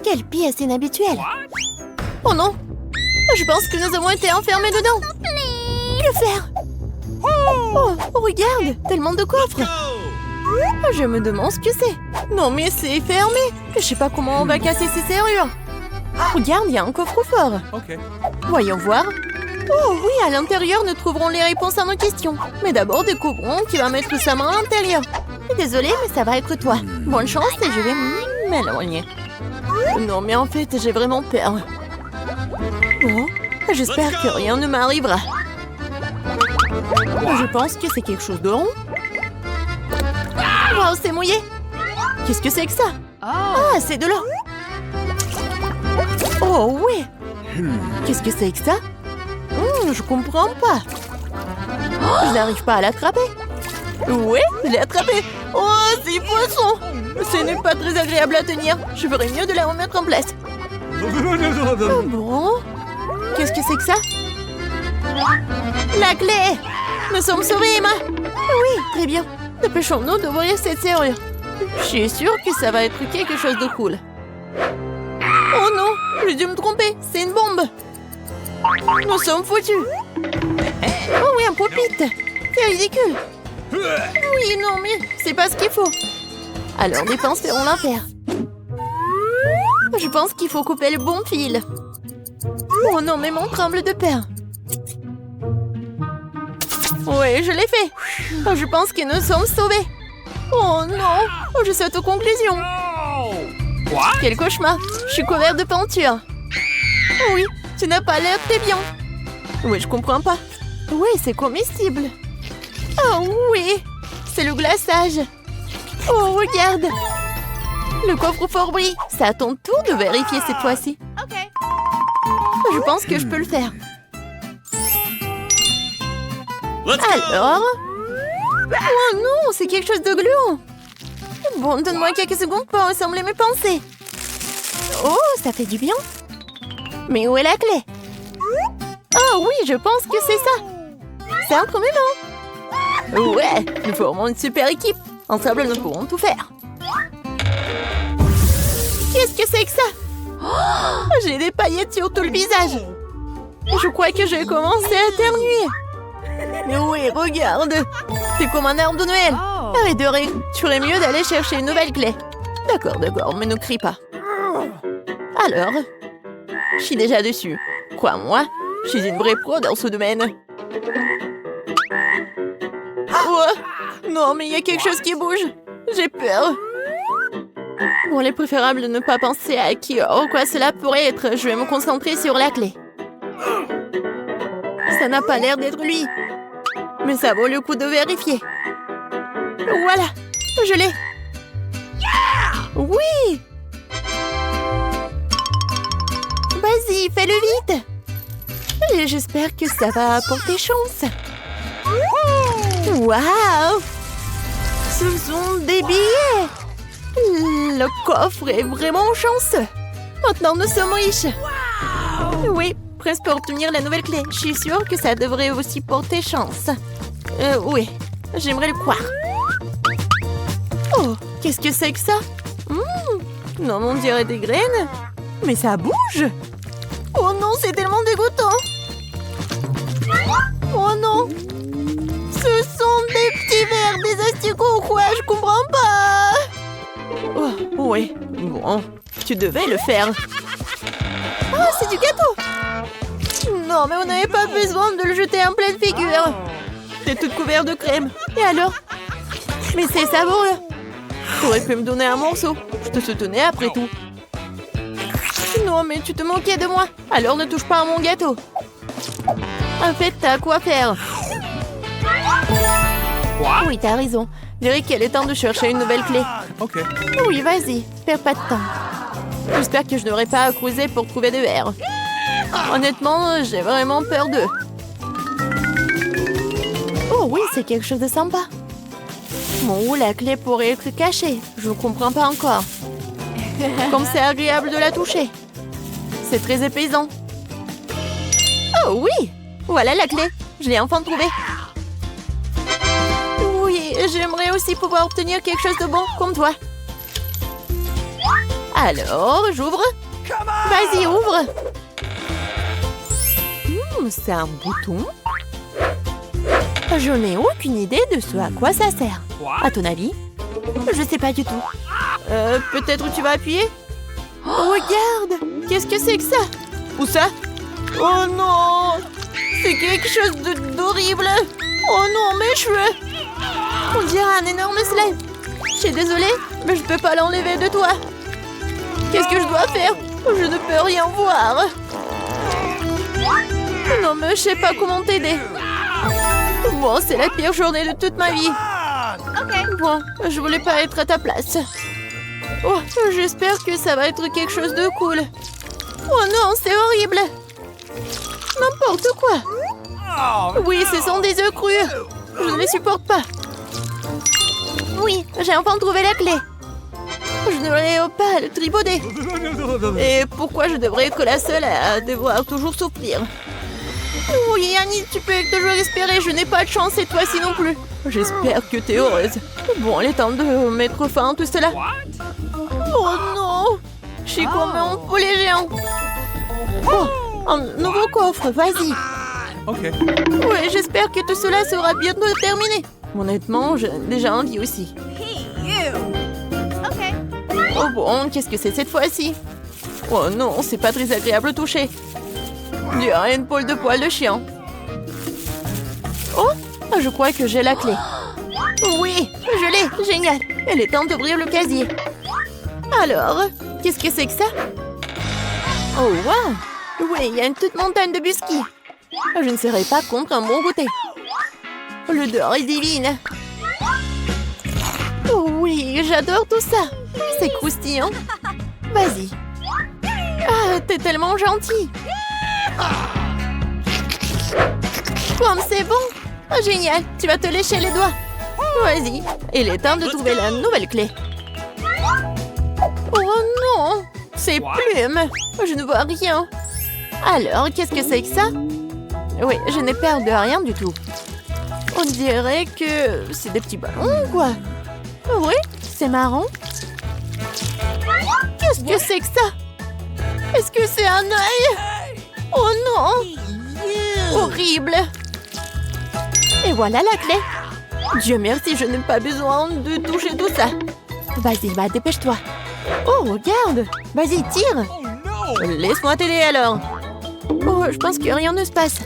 Quelle pièce inhabituelle. Oh non. Je pense que nous avons été enfermés dedans. Que faire? Oh, regarde, tellement de coffres. Je me demande ce que c'est. Non, mais c'est fermé. Je sais pas comment on va casser ces serrures. Regarde, il y a un coffre-fort. Voyons voir. Oh oui, à l'intérieur, nous trouverons les réponses à nos questions. Mais d'abord, découvrons qui va mettre sa main à l'intérieur. Désolée, mais ça va être toi. Bonne chance et je vais m'éloigner. Non, mais en fait, j'ai vraiment peur. Oh, j'espère que rien ne m'arrivera. Je pense que c'est quelque chose de rond. Wow, c'est mouillé. Qu'est-ce que c'est que ça? Ah, c'est de l'eau. Oh, oui. Qu'est-ce que c'est que ça? Je comprends pas. Je n'arrive pas à l'attraper. Oui, je l'ai attrapé. Oh, c'est poisson. Ce n'est pas très agréable à tenir. Je ferais mieux de la remettre en place. Oh, bon. Qu'est-ce que c'est que ça? La clé. Nous sommes sauvés, Emma. Oui, très bien. Dépêchons-nous d'ouvrir cette serrure. Je suis sûre que ça va être quelque chose de cool. Oh non, j'ai dû me tromper. C'est une bombe. Nous sommes foutus. Oh oui, un pop-it. C'est ridicule. Oui, non, mais c'est pas ce qu'il faut. Alors, les pinces feront l'affaire. Je pense qu'il faut couper le bon fil. Oh non, mais mon tremble de peur. Oui, je l'ai fait. Oh, je pense que nous sommes sauvés. Oh non, oh, je saute aux conclusions. Quel cauchemar. Je suis couvert de peinture. Oh oui, tu n'as pas l'air très bien. Oui, je comprends pas. Oui, c'est comestible. Oh oui, c'est le glaçage. Oh, regarde. Le coffre-fort brille. C'est à ton tour de vérifier cette fois-ci. Je pense que je peux le faire. Alors? Oh non, c'est quelque chose de gluant. Bon, donne-moi quelques secondes pour assembler mes pensées. Oh, ça fait du bien. Mais où est la clé? Oh oui, je pense que c'est ça. C'est improbable. Ouais, nous formons une super équipe. Ensemble, nous pourrons tout faire. Qu'est-ce que c'est que ça? Oh, j'ai des paillettes sur tout le visage. Je crois que j'ai commencé à éternuer. Mais oui, regarde. C'est comme un arbre de Noël. Arrête de rire. Tu ferais mieux d'aller chercher une nouvelle clé. D'accord, mais ne crie pas. Alors, je suis déjà dessus. Crois-moi, je suis une vraie pro dans ce domaine. Oh, non, mais il y a quelque chose qui bouge. J'ai peur. Bon, il est préférable de ne pas penser à qui ou quoi cela pourrait être. Je vais me concentrer sur la clé. Ça n'a pas l'air d'être lui. Mais ça vaut le coup de vérifier. Voilà, je l'ai. Oui. Vas-y, fais-le vite. Et j'espère que ça va apporter chance. Waouh! Ce sont des billets. Le coffre est vraiment chanceux. Maintenant, nous sommes riches. Oui, presque pour obtenir la nouvelle clé. Je suis sûre que ça devrait aussi porter chance. Oui, j'aimerais le croire. Oh, qu'est-ce que c'est que ça? Non, on dirait des graines. Mais ça bouge. Oh non, c'est tellement dégoûtant. Oh non. Ce sont des petits vers, des asticots ou quoi? Je comprends pas. Oh, oui. Bon, tu devais le faire. Ah, c'est du gâteau. Non, mais on n'avait pas besoin de le jeter en pleine figure. C'est tout couvert de crème. Et alors? Mais c'est savoureux. Tu aurais pu me donner un morceau. Je te soutenais après tout. Non, mais tu te moquais de moi. Alors ne touche pas à mon gâteau. En fait, t'as quoi faire. Oui, t'as raison. Je dirais qu'il est temps de chercher une nouvelle clé. Oui, vas-y. Perds pas de temps. J'espère que je n'aurai pas à creuser pour trouver des verres. Honnêtement, j'ai vraiment peur d'eux. Oh oui, c'est quelque chose de sympa. Bon, où la clé pourrait être cachée? Je ne comprends pas encore. Comme c'est agréable de la toucher. C'est très épaisant. Oh oui! Voilà la clé. Je l'ai enfin trouvée. Oui, j'aimerais aussi pouvoir obtenir quelque chose de bon comme toi. Alors, j'ouvre. Vas-y, ouvre. C'est un bouton. Je n'ai aucune idée de ce à quoi ça sert. À ton avis? Je sais pas du tout. Peut-être tu vas appuyer? Oh, regarde! Qu'est-ce que c'est que ça? Où ça? Oh non! C'est quelque chose d'horrible! Oh non, mes cheveux! On dirait un énorme slime. Je suis désolée, mais je peux pas l'enlever de toi. Qu'est-ce que je dois faire? Je ne peux rien voir. Non, mais je sais pas comment t'aider. Bon, c'est la pire journée de toute ma vie. Bon, je voulais pas être à ta place. Oh, j'espère que ça va être quelque chose de cool. Oh non, c'est horrible. N'importe quoi. Oui, ce sont des œufs crus. Je ne les supporte pas. Oui, j'ai enfin trouvé la clé. Je ne devrais pas le tripoter. Et pourquoi je devrais être la seule à devoir toujours souffrir? Oui, Annie, tu peux toujours espérer. Je n'ai pas de chance cette fois-ci non plus. J'espère que tu es heureuse. Bon, il est temps de mettre fin à tout cela. Oh non! Je suis comme un poulet géant. Oh, un nouveau coffre, vas-y. Ok. Oui, j'espère que tout cela sera bientôt terminé. Honnêtement, j'ai déjà envie aussi. Oh bon, qu'est-ce que c'est cette fois-ci? Oh non, c'est pas très agréable au toucher. On dirait une poule de poil de chien. Oh, je crois que j'ai la clé. Oui, je l'ai, génial. Il est temps d'ouvrir le casier. Alors, qu'est-ce que c'est que ça? Oh, wow! Oui, il y a une toute montagne de biscuits. Je ne serai pas contre un bon goûter. L'odeur est divine. Oh oui, j'adore tout ça. C'est croustillant. Vas-y. Ah, t'es tellement gentil. Comme c'est bon. Oh, génial, tu vas te lécher les doigts. Vas-y, il est temps de trouver la nouvelle clé. Oh non, c'est plumes. Je ne vois rien. Alors, qu'est-ce que c'est que ça? Oui, je n'ai peur de rien du tout. On dirait que c'est des petits ballons, quoi. Oui, c'est marrant. Qu'est-ce que c'est que ça? Est-ce que c'est un œil? Oh non! Horrible! Et voilà la clé. Dieu merci, je n'ai pas besoin de toucher tout ça. Vas-y, va, dépêche-toi. Oh, regarde! Vas-y, tire! Laisse-moi t'aider alors. Oh, je pense que rien ne se passe.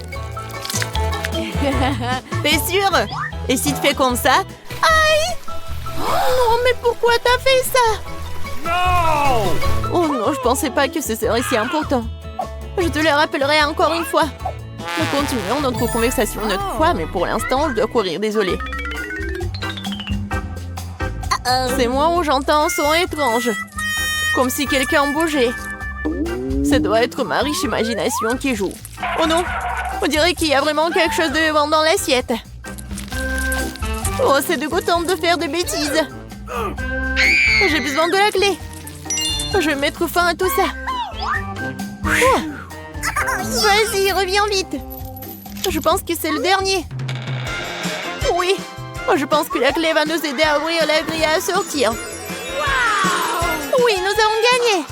T'es sûre? Et si tu fais comme ça? Aïe! Oh non, mais pourquoi t'as fait ça? Non! Oh non, je pensais pas que ce serait si important. Je te le rappellerai encore une fois. Nous continuons notre conversation une autre fois, mais pour l'instant, je dois courir, désolée. C'est moi où j'entends un son étrange. Comme si quelqu'un bougeait. Ça doit être ma riche imagination qui joue. Oh non! On dirait qu'il y a vraiment quelque chose de bon dans l'assiette. Oh, c'est dégoûtant de faire des bêtises. J'ai besoin de la clé. Je vais mettre fin à tout ça. Ah. Vas-y, reviens vite. Je pense que c'est le dernier. Oui. Je pense que la clé va nous aider à ouvrir la grille et à sortir. Oui, nous avons gagné.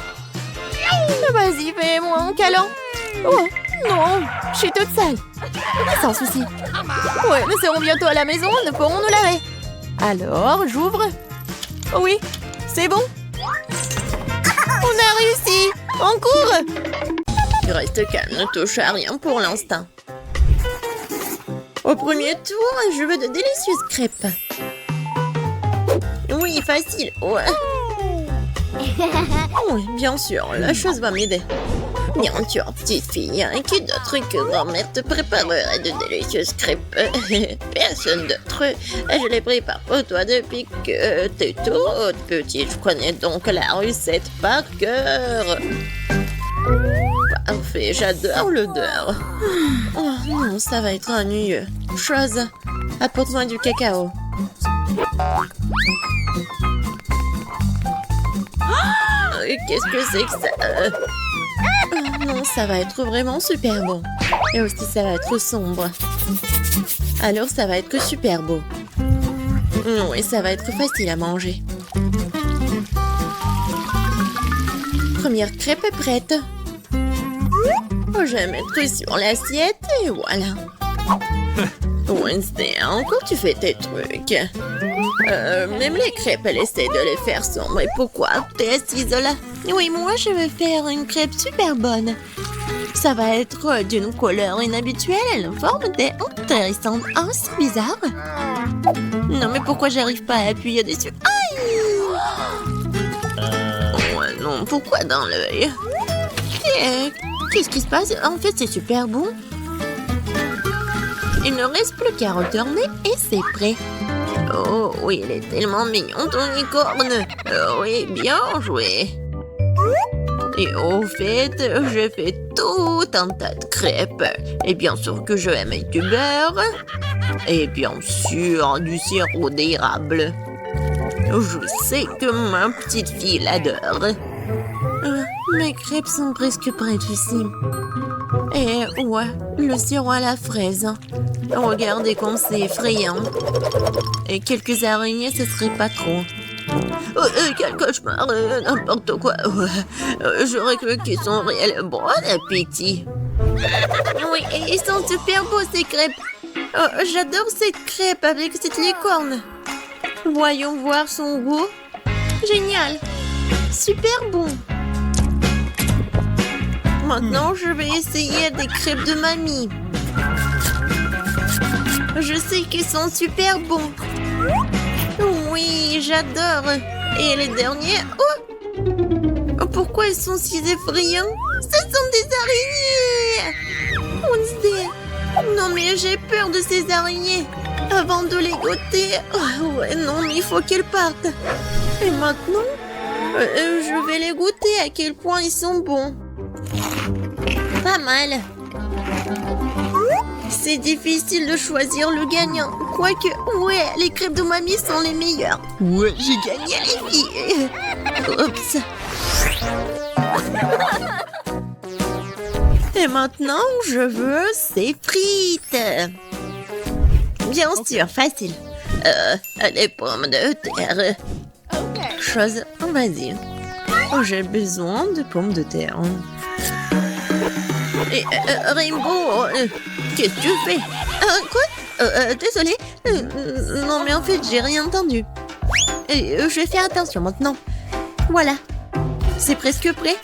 Vas-y, fais-moi un câlin. Oh, non, je suis toute seule. Sans souci. Ouais, nous serons bientôt à la maison, nous pourrons nous laver. Alors, j'ouvre. Oui, c'est bon. On a réussi. On court. Reste calme, ne touche à rien pour l'instant. Au premier tour, je veux de délicieuses crêpes. Oui, facile. Ouais. Oui, bien sûr, la chose va m'aider. Bien sûr, petite fille, hein, qui d'autre que grand-mère te préparerait de délicieuses crêpes? Personne d'autre. Je les prépare pour toi depuis que t'es toute petite. Je connais donc la recette par cœur. Parfait, j'adore l'odeur. Oh non, ça va être ennuyeux. Chose, apporte-moi du cacao. Qu'est-ce que c'est que ça? Oh non, ça va être vraiment super bon. Et aussi, ça va être sombre. Alors, ça va être super beau. Oui, ça va être facile à manger. première crêpe est prête. Je vais mettre sur l'assiette et voilà. Wednesday, encore tu fais tes trucs. Même les crêpes, elle essaie de les faire sombres. Et pourquoi t'es assise là? Oui, moi je vais faire une crêpe super bonne. Ça va être d'une couleur inhabituelle et une forme intéressante. Oh, c'est bizarre. Non, mais pourquoi j'arrive pas à appuyer dessus? Aïe! Ouais, non, pourquoi dans l'œil? Qu'est-ce qui se passe? En fait, c'est super bon. Il ne reste plus qu'à retourner et c'est prêt. Oh, oui, il est tellement mignon, ton licorne. Oui, bien joué. Et au fait, je fais tout un tas de crêpes. Et bien sûr que je vais mettre du beurre. Et bien sûr, du sirop d'érable. Je sais que ma petite fille l'adore. Mes crêpes sont presque prêtes ici. Et ouais, le sirop à la fraise. Regardez comme c'est effrayant. Et quelques araignées, ce serait pas trop. Quel cauchemar, n'importe quoi. J'aurais cru qu'ils sont réels. Bon appétit. Oui, et ils sont super beaux ces crêpes. J'adore cette crêpe avec cette licorne. Voyons voir son goût. Génial. Super bon. Maintenant, je vais essayer des crêpes de mamie. Je sais qu'ils sont super bons. Oui, j'adore. Et les derniers... Oh! Pourquoi ils sont si effrayants? Ce sont des araignées! Wednesday! Non, mais j'ai peur de ces araignées. Avant de les goûter... Oh, ouais, non, mais il faut qu'elles partent. Et maintenant, je vais les goûter à quel point ils sont bons. Pas mal. C'est difficile de choisir le gagnant. Quoique, ouais, les crêpes de mamie sont les meilleures. Ouais, j'ai gagné les filles. Oups. Et maintenant, je veux ces frites. Bien sûr, facile. Les pommes de terre. Chose, vas-y. J'ai besoin de pommes de terre. Et Rainbow, qu'est-ce que tu fais? Quoi? Désolée. Non, mais en fait, j'ai rien entendu. Je vais faire attention maintenant. Voilà. C'est presque prêt.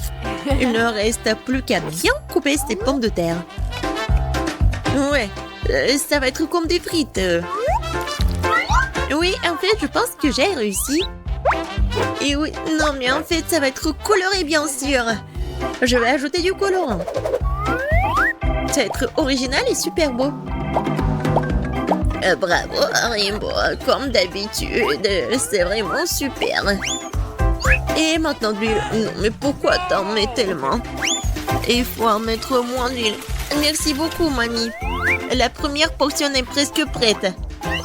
Il ne reste plus qu'à bien couper ces pommes de terre. Ouais, ça va être comme des frites. Oui, en fait, je pense que j'ai réussi. Et oui, non, mais en fait, ça va être coloré, bien sûr. Je vais ajouter du colorant. Ça va être original et super beau. Bravo, Rainbow. Comme d'habitude, c'est vraiment super. Et maintenant de l'huile. Non, mais pourquoi t'en mets tellement? Il faut en mettre moins d'huile. Merci beaucoup, mamie. La première portion est presque prête.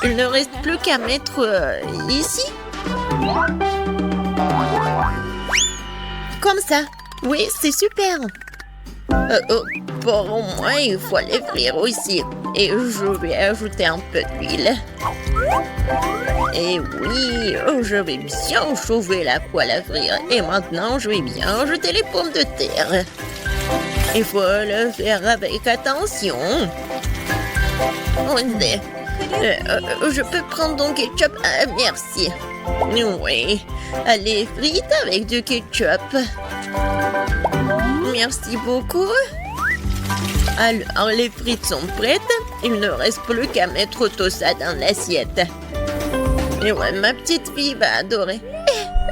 Il ne reste plus qu'à mettre ici. Comme ça. Oui, c'est super. Pour moi, il faut les frire aussi. Et je vais ajouter un peu d'huile. Et oui, je vais bien chauffer la poêle à frire. Et maintenant, je vais bien ajouter les pommes de terre. Il faut le faire avec attention. Je peux prendre ton ketchup? Merci. Oui, les frites avec du ketchup. Merci beaucoup. Alors, les frites sont prêtes. Il ne reste plus qu'à mettre tout ça dans l'assiette. Et ouais, ma petite fille va adorer.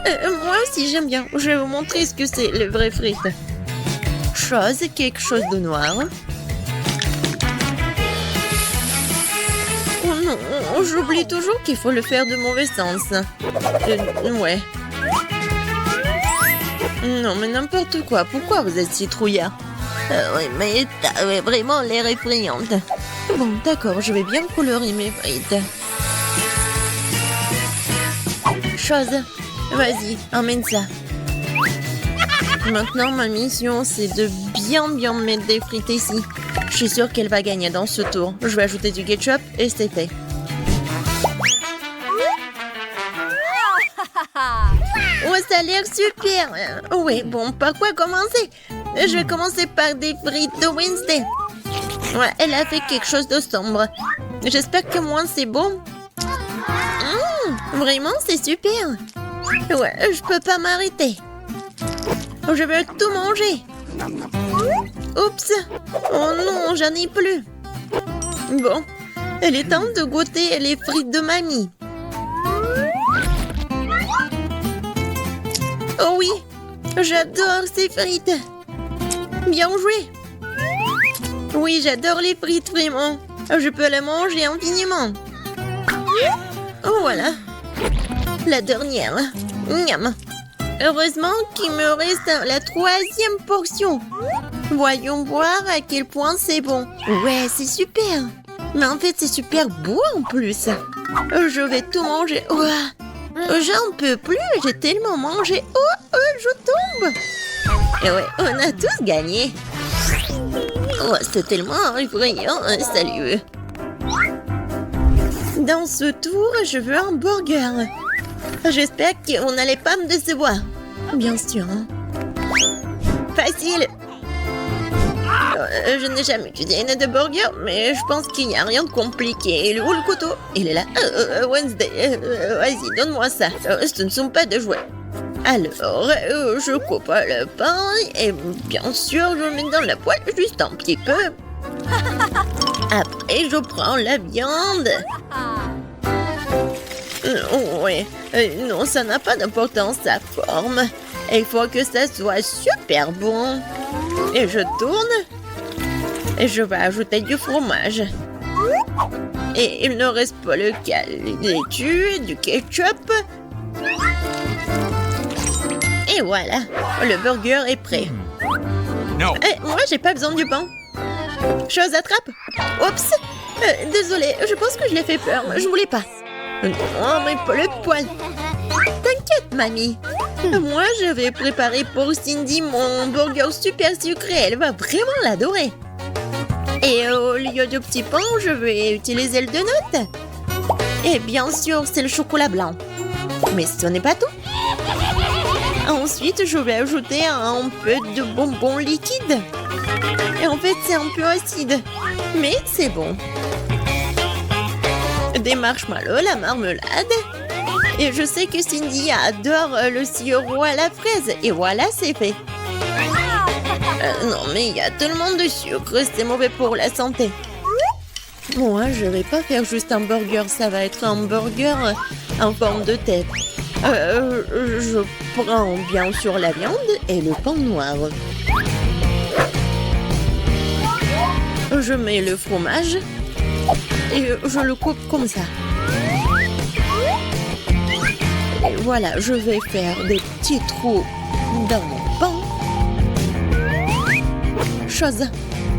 Moi aussi, j'aime bien. Je vais vous montrer ce que c'est, les vraies frites. Quelque chose de noir. Oh non, j'oublie toujours qu'il faut le faire de mauvais sens. Ouais. Non, mais n'importe quoi. Pourquoi vous êtes si trouillard? Oui, mais t'avais vraiment l'air effrayante. Bon, d'accord, je vais bien colorer mes frites. Vas-y, emmène ça. Maintenant, ma mission, c'est de bien mettre des frites ici. Je suis sûre qu'elle va gagner dans ce tour. Je vais ajouter du ketchup et c'est fait. Ouais, ça Ça a l'air super. Oui, bon, par quoi commencer? Je vais commencer par des frites de Wednesday. Ouais, elle a fait quelque chose de sombre. J'espère que moi, c'est bon. Vraiment, c'est super. Ouais, je peux pas m'arrêter. Je veux tout manger. Oups. Oh non, j'en ai plus. Bon, il est temps de goûter les frites de mamie. Oh oui, j'adore ces frites. Bien joué. Oui, j'adore les frites, vraiment. Je peux les manger infiniment. Oh, voilà. La dernière. Miam. Heureusement qu'il me reste la 3e portion. Voyons voir à quel point c'est bon. Ouais, c'est super. Mais en fait, c'est super beau en plus. Je vais tout manger. J'en peux plus, j'ai tellement mangé. Oh, je tombe. Et ouais, on a tous gagné. Oh, c'est tellement effrayant. Salut. Dans ce tour, je veux un burger. J'espère qu'on n'allait pas me décevoir. Bien sûr. Facile. Je n'ai jamais utilisé une de burger, mais je pense qu'il n'y a rien de compliqué. Il est où le couteau? Il est là. Wednesday, vas-y, donne-moi ça. Ce ne sont pas de jouets. Alors, je coupe le pain et bien sûr, je le mets dans la poêle juste un petit peu. Après, je prends la viande. Oui, non, ça n'a pas d'importance, sa forme. Il faut que ça soit super bon. Et je tourne. Et je vais ajouter du fromage. Et il ne reste pas le laitue, du ketchup. Et voilà, le burger est prêt. No. Moi, j'ai pas besoin du pain. Chose à trappe. Oups. Désolée, je pense que je l'ai fait peur. Je voulais pas. Non, mais pas le poil. T'inquiète, mamie. Moi, je vais préparer pour Cindy mon burger super sucré. Elle va vraiment l'adorer. Et au lieu de petit pain, je vais utiliser le donut. Et bien sûr, c'est le chocolat blanc. Mais ce n'est pas tout. Ensuite, je vais ajouter un peu de bonbons liquides. Et en fait, c'est un peu acide. Mais c'est bon. Des marshmallows, la marmelade. Et je sais que Cindy adore le sirop à la fraise. Et voilà, c'est fait. Non, mais il y a tellement de sucre, c'est mauvais pour la santé. Moi, je vais pas faire juste un burger, ça va être un burger en forme de tête. Je prends bien sûr la viande et le pain noir. Je mets le fromage et je le coupe comme ça. Et voilà, je vais faire des petits trous dans mon pain. Chose,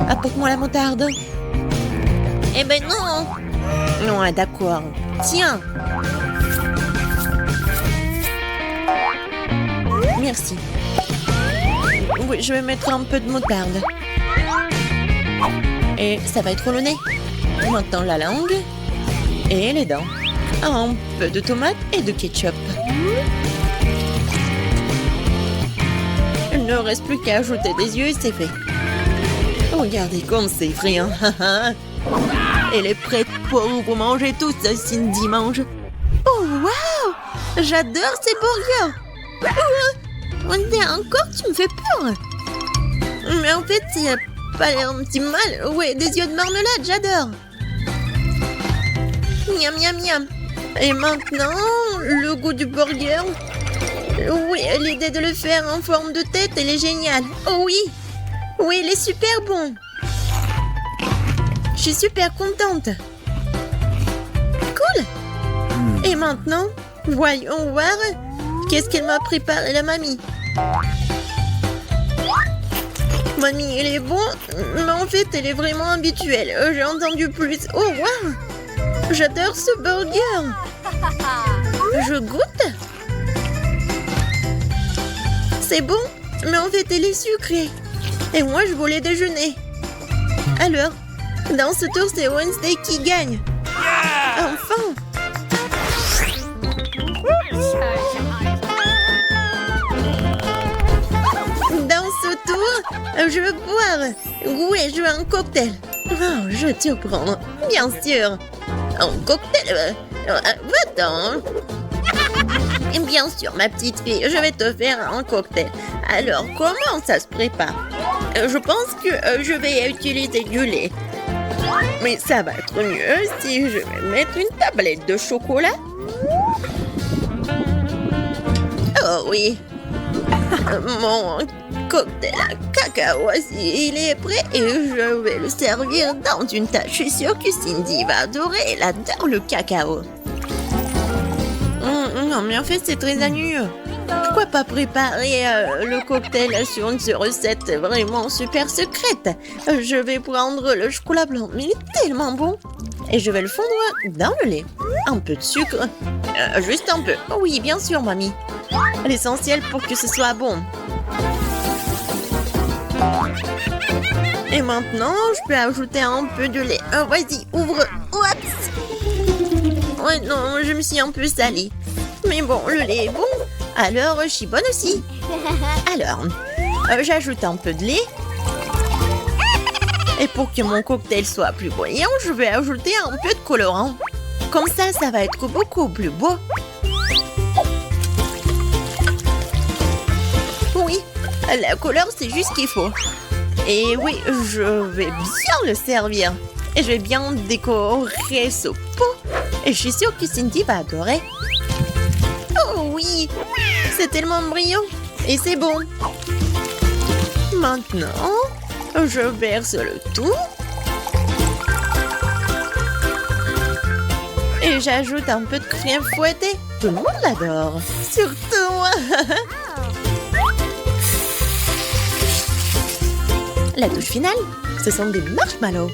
apporte-moi la moutarde. Eh ben non. Non, d'accord. Tiens. Merci. Oui, je vais mettre un peu de moutarde. Et ça va être le nez. Maintenant la langue. Et les dents. Un peu de tomate et de ketchup. Il ne reste plus qu'à ajouter des yeux et c'est fait. Regardez comme c'est effrayant. Elle est prête pour vous manger tout ça, Cindy mange. Oh, waouh! J'adore ces burgers. Encore, tu me fais peur. Mais en fait, c'est pas un petit mal. Ouais, des yeux de marmelade, j'adore. Miam, miam, miam. Et maintenant, le goût du burger. Oui, l'idée de le faire en forme de tête, elle est géniale. Oh oui. Oui, il est super bon. Je suis super contente. Cool. Et maintenant, voyons voir qu'est-ce qu'elle m'a préparé la mamie. Mamie, il est bon, mais en fait, elle est vraiment habituelle. J'ai entendu plus. Oh, waouh! J'adore ce burger. Je goûte. C'est bon, mais en fait, il est sucré. Et moi, je voulais déjeuner. Alors, dans ce tour, c'est Wednesday qui gagne. Enfin! autour. Je veux boire. Oui, je veux un cocktail. Oh, je te prends. Bien sûr. Un cocktail. Va-t'en. Bien sûr, ma petite fille, je vais te faire un cocktail. Alors, comment ça se prépare? Je pense que je vais utiliser du lait. Mais ça va être mieux si je vais mettre une tablette de chocolat. Oh oui. Mon cocktail à cacao, il est prêt et je vais le servir dans une tasse. Je suis sûre que Cindy va adorer. Elle adore le cacao. Non, mais en fait, c'est très ennuyeux. Pourquoi pas préparer le cocktail sur une recette vraiment super secrète? Je vais prendre le chocolat blanc, mais il est tellement bon. Et je vais le fondre dans le lait. Un peu de sucre. Juste un peu. Oui, bien sûr, mamie. L'essentiel pour que ce soit bon. Et maintenant, je peux ajouter un peu de lait. Vas-y, ouvre. Oups. Ouais, non, je me suis un peu salie. Mais bon, le lait est bon. Alors, je suis bonne aussi. Alors, j'ajoute un peu de lait. Et pour que mon cocktail soit plus brillant, je vais ajouter un peu de colorant. Comme ça va être beaucoup plus beau. Oui, la couleur, c'est juste ce qu'il faut. Et oui, je vais bien le servir. Et je vais bien décorer ce pot. Et je suis sûre que Cindy va adorer. Oh oui, c'est tellement brillant. Et c'est bon. Maintenant, je verse le tout. Et j'ajoute un peu de crème fouettée. Tout le monde l'adore. Surtout moi. La touche finale, ce sont des marshmallows.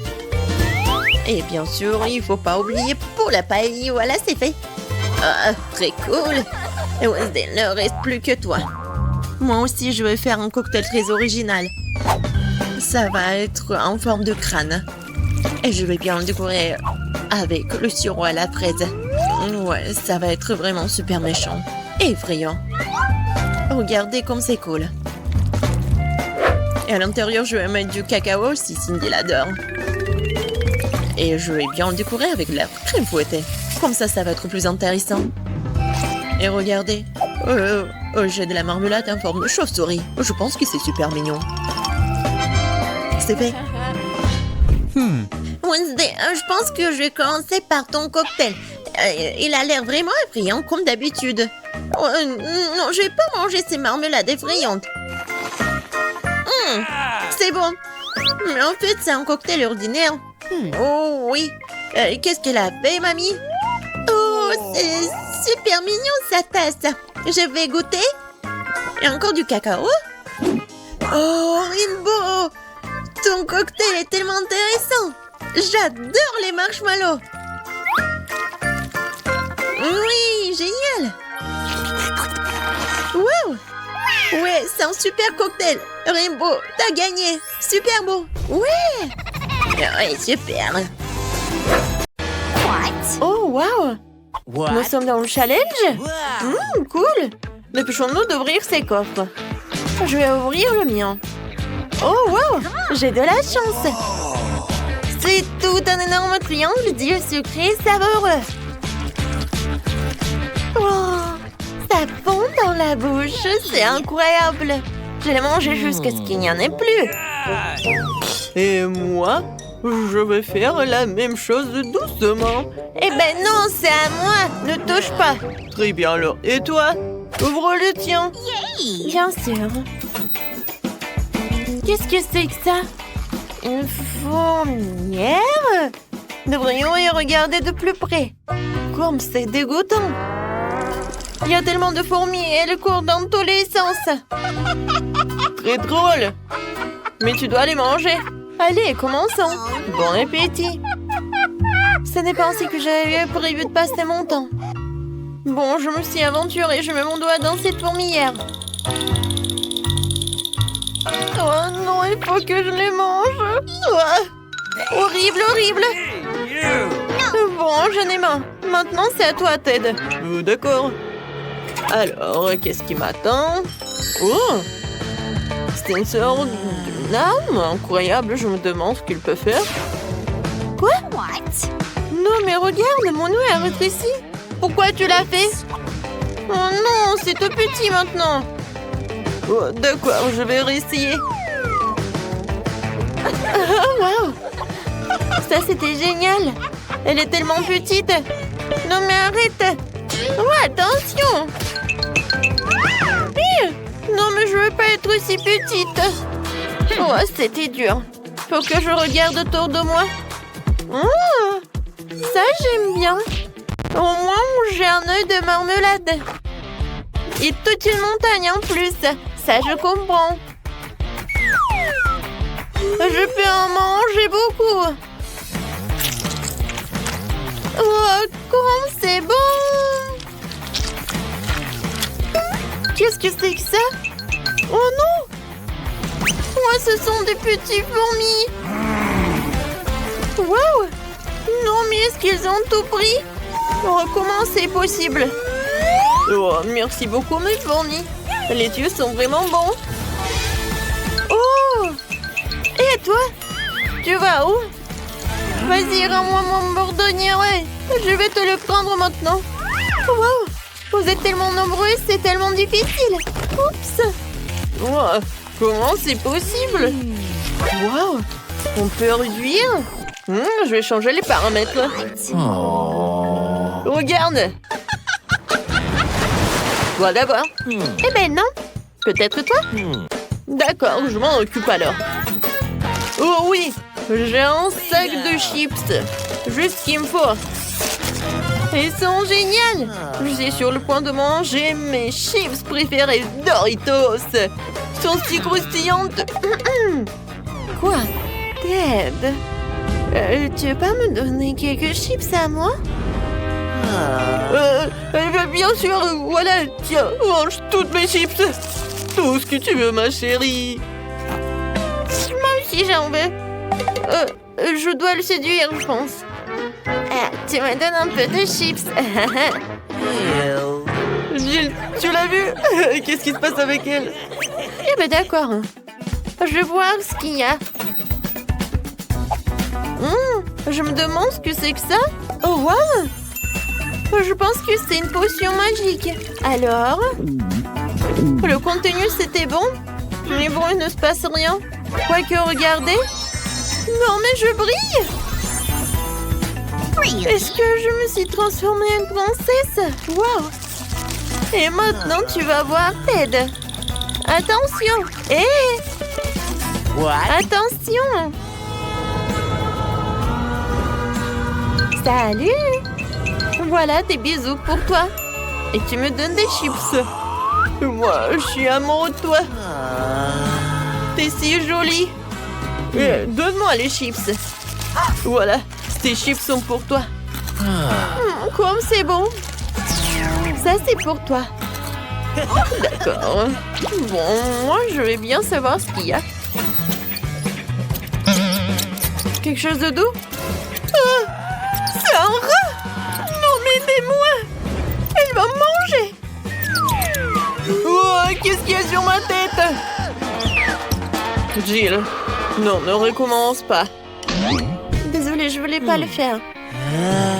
Et bien sûr, il ne faut pas oublier pour la paille. Voilà, c'est fait. Ah, très cool. Et Wednesday, il ne reste plus que toi. Moi aussi, je vais faire un cocktail très original. Ça va être en forme de crâne. Et je vais bien le décorer avec le sirop à la fraise. Ouais, ça va être vraiment super méchant. Et effrayant. Regardez comme c'est cool. Et à l'intérieur, je vais mettre du cacao si Cindy l'adore. Et je vais bien le décorer avec de la crème fouettée. Comme ça va être plus intéressant. Et regardez. J'ai de la marmelade en forme de chauve-souris. Je pense que c'est super mignon. C'est fait. Wednesday, je pense que je vais commencer par ton cocktail. Il a l'air vraiment effrayant comme d'habitude. Non, je vais pas manger ces marmelades effrayantes. C'est bon. Mais en fait, c'est un cocktail ordinaire. Oh oui. Qu'est-ce qu'elle a fait, mamie? Oh, c'est super mignon, sa tasse. Je vais goûter. Et encore du cacao. Oh, Rainbow. Ton cocktail est tellement intéressant. J'adore les marshmallows. Oui, génial. Wow. Ouais, c'est un super cocktail. Rainbow, t'as gagné. Super beau. Ouais. Ouais, super. Oh, wow. Nous sommes dans le challenge. Cool. Dépêchons-nous d'ouvrir ces coffres. Je vais ouvrir le mien. Oh, wow. J'ai de la chance. C'est tout un énorme triangle d'yeux sucrés savoureux. Oh, ça fond dans la bouche. C'est incroyable. Je l'ai mangé jusqu'à ce qu'il n'y en ait plus. Et moi, je vais faire la même chose doucement. Eh ben non, c'est à moi. Ne touche pas. Très bien alors. Et toi? Ouvre le tien. Bien sûr. Qu'est-ce que c'est que ça? Une fourmilière? Devrions y regarder de plus près. Comme c'est dégoûtant. Il y a tellement de fourmis et elles courent dans tous les sens. Très drôle. Mais tu dois les manger. Allez, commençons. Bon appétit. Ce n'est pas ainsi que j'avais prévu de passer mon temps. Bon, je me suis aventurée. Je mets mon doigt dans cette fourmilière. Oh non, il faut que je les mange. Horrible, horrible. Bon, j'en ai marre. Maintenant, c'est à toi, Ted. D'accord. Alors, qu'est-ce qui m'attend? Oh, C'est une sorte d'une arme incroyable, je me demande ce qu'il peut faire. Quoi? Non, mais regarde, mon nœud a rétréci. Pourquoi tu l'as fait? Oh non, c'est tout petit maintenant. Oh, d'accord, je vais réessayer. Oh, wow! Ça, c'était génial. Elle est tellement petite. Non, mais arrête. Oh, attention. Non, mais je veux pas être aussi petite. Oh, c'était dur. Faut que je regarde autour de moi. Oh, ça, j'aime bien. Au moins, j'ai un œil de marmelade. Et toute une montagne en plus. Ça, je comprends. Je peux en manger beaucoup. Oh, comme c'est bon! Qu'est-ce que c'est que ça? Oh non! Oh, ce sont des petits fourmis! Wow! Non, mais est-ce qu'ils ont tout pris? Oh, comment c'est possible? Oh, merci beaucoup, mes fourmis. Les yeux sont vraiment bons. Oh! Et toi? Tu vas où? Vas-y, rends-moi mon bourdonnier, ouais. Je vais te le prendre maintenant. Wow! Vous êtes tellement nombreux, c'est tellement difficile. Oups! Oh, comment c'est possible? Wow! On peut réduire? Je vais changer les paramètres. Oh. Regarde! Toi d'abord. Eh ben non. Peut-être toi? D'accord, je m'en occupe alors. Oh oui! J'ai un sac de chips. Juste ce qu'il me faut. Ils sont géniaux! Je suis sur le point de manger mes chips préférés Doritos. Ils sont si croustillantes. Quoi? Ted? Tu veux pas me donner quelques chips à moi? Bien sûr, voilà, tiens, mange toutes mes chips. Tout ce que tu veux, ma chérie. Moi aussi, j'en veux. Je dois le séduire, je pense. Tu me donnes un peu de chips. Jill, tu l'as vu? Qu'est-ce qui se passe avec elle? Eh ben d'accord. Je vais voir ce qu'il y a. Je me demande ce que c'est que ça. Oh, wow! Je pense que c'est une potion magique. Alors? Le contenu, c'était bon? Mais bon, il ne se passe rien. Quoique, regardez. Non, mais je brille! Est-ce que je me suis transformée en princesse? Wow! Et maintenant, tu vas voir Ted. Attention! Hé! Attention! Salut! Voilà des bisous pour toi. Et tu me donnes des chips. Moi, je suis amoureux de toi. T'es si jolie. Donne-moi les chips. Voilà, ces chips sont pour toi. Comme c'est bon. Ça, c'est pour toi. D'accord. Bon, moi, je vais bien savoir ce qu'il y a. Quelque chose de doux? Oh, c'est un rat! Non, mais aidez-moi! Elle va me manger! Oh, qu'est-ce qu'il y a sur ma tête? Jill, non, ne recommence pas. Désolée, je voulais pas le faire.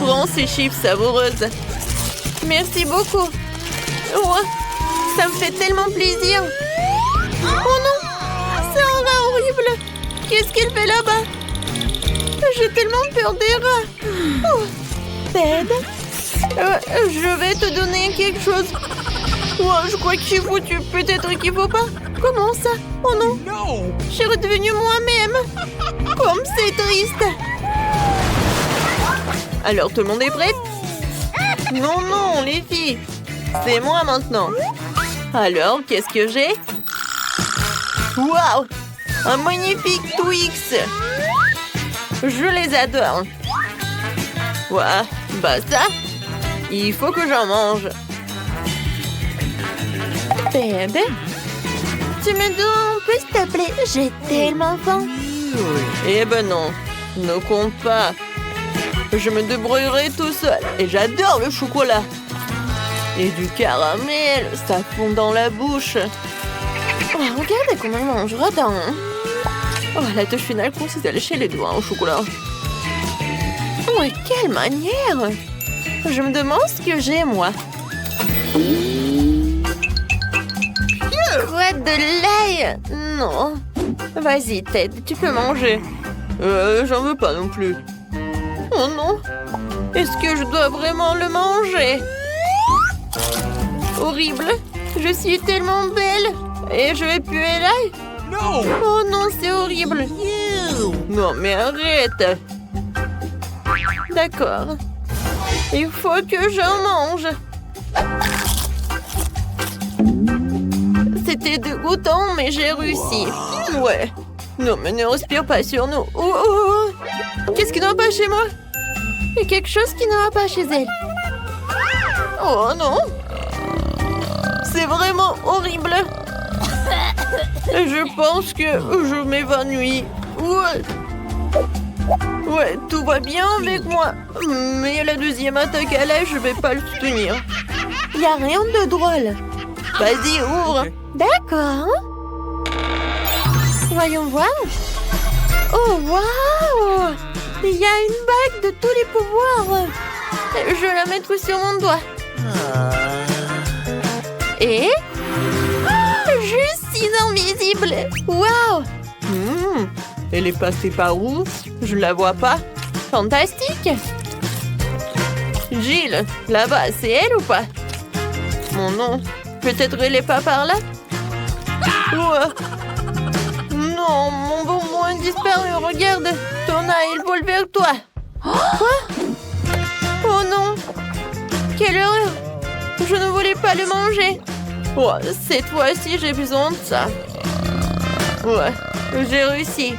Prends ces chips savoureuses. Merci beaucoup. Oh, ça me fait tellement plaisir. Oh non, c'est un rat horrible. Qu'est-ce qu'il fait là-bas? J'ai tellement peur des rats. Oh, Ted, je vais te donner quelque chose. Oh, je crois qu'il faut, peut-être qu'il faut pas. Comment ça? Oh non, je suis redevenue moi-même. Comme c'est triste. Alors, tout le monde est prêt? Non, non, les filles. C'est moi maintenant. Alors, qu'est-ce que j'ai? Waouh! Un magnifique Twix. Je les adore. Ouais, bah ça, il faut que j'en mange. Bébé, tu me donnes un peu, s'il te plaît? J'ai tellement faim. Eh ben non, ne compte pas. Je me débrouillerai tout seul. Et j'adore le chocolat. Et du caramel, ça fond dans la bouche. Oh, regardez comment elle mange, radin. Oh, la touche finale consiste à lécher les doigts au chocolat. Oh, et quelle manière! Je me demande ce que j'ai, moi. Quoi, de l'ail? Non. Vas-y, Ted, tu peux manger. J'en veux pas non plus. Oh non. Est-ce que je dois vraiment le manger? Horrible. Je suis tellement belle. Et je vais puer l'ail? No! Oh non, c'est horrible. Non, mais arrête. D'accord. Il faut que j'en mange. C'était dégoûtant, mais j'ai réussi. Ouais. Non, mais ne respire pas sur nous. Oh. Qu'est-ce qui ne va pas chez moi? Il y a quelque chose qui ne va pas chez elle. Oh non. C'est vraiment horrible. Je pense que je m'évanouis. Ouais, tout va bien avec moi. Mais la deuxième attaque à l'ail, je vais pas le soutenir. Il n'y a rien de drôle. Vas-y, ouvre. D'accord. Voyons voir. Oh, waouh! Il y a une bague de tous les pouvoirs. Je vais la mettre sur mon doigt. Et... je suis invisible. Waouh! Elle est passée par où? Je la vois pas. Fantastique! Jill, là-bas, c'est elle ou pas? Mon nom. Peut-être elle est pas par là? Non, mon bonbon a disparu. Regarde, ton œil, il vole vers toi. Quoi? Oh non! Quelle horreur! Je ne voulais pas le manger. Oh, cette fois-ci, j'ai besoin de ça. Ouais, j'ai réussi.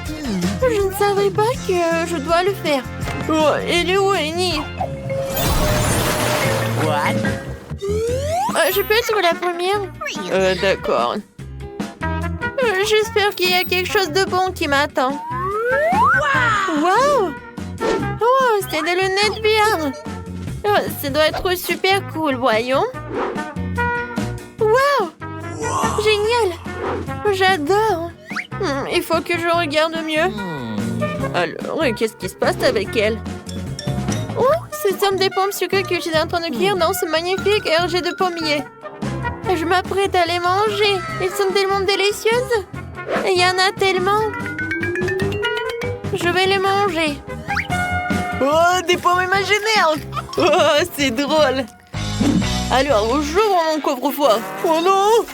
Je ne savais pas que je dois le faire. Oh, elle est où, Annie? What? Je peux être la première? D'accord. J'espère qu'il y a quelque chose de bon qui m'attend. Wow! Oh, c'est des lunettes VR. Oh, ça doit être super cool, voyons. Wow! Génial! J'adore! Il faut que je regarde mieux. Alors, qu'est-ce qui se passe avec elle? Oh, ce sont des pommes sucrées que j'étais en train de cuire dans ce magnifique RG de pommier. Je m'apprête à les manger. Elles sont tellement délicieuses. Il y en a tellement. Je vais les manger. Oh, des pommes imaginaires. Oh, c'est drôle. Alors, j'ouvre mon coffre-fort. Oh non!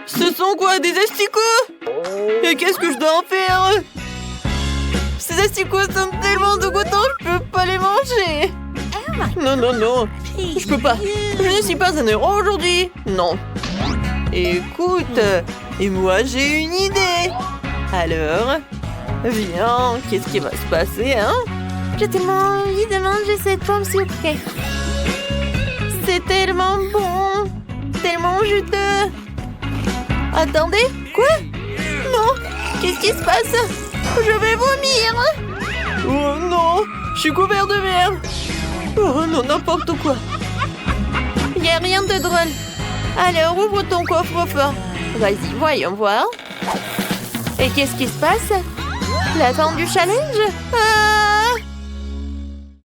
Ce sont quoi, des asticots? Et qu'est-ce que je dois en faire? Ces asticots sont tellement dégoûtants, je peux pas les manger. Non. Je peux pas. Je ne suis pas un héros aujourd'hui. Non. Écoute, et moi j'ai une idée. Alors, viens, qu'est-ce qui va se passer, hein? J'ai tellement envie de manger cette pomme sucrée. C'est tellement bon, tellement juteux. Attendez, quoi? Non, qu'est-ce qui se passe? Je vais vomir. Oh non, je suis couvert de merde. Oh non, n'importe quoi. Il n'y a rien de drôle. Alors, ouvre ton coffre-fort. Vas-y, voyons voir. Et qu'est-ce qui se passe? La fin du challenge? Ah!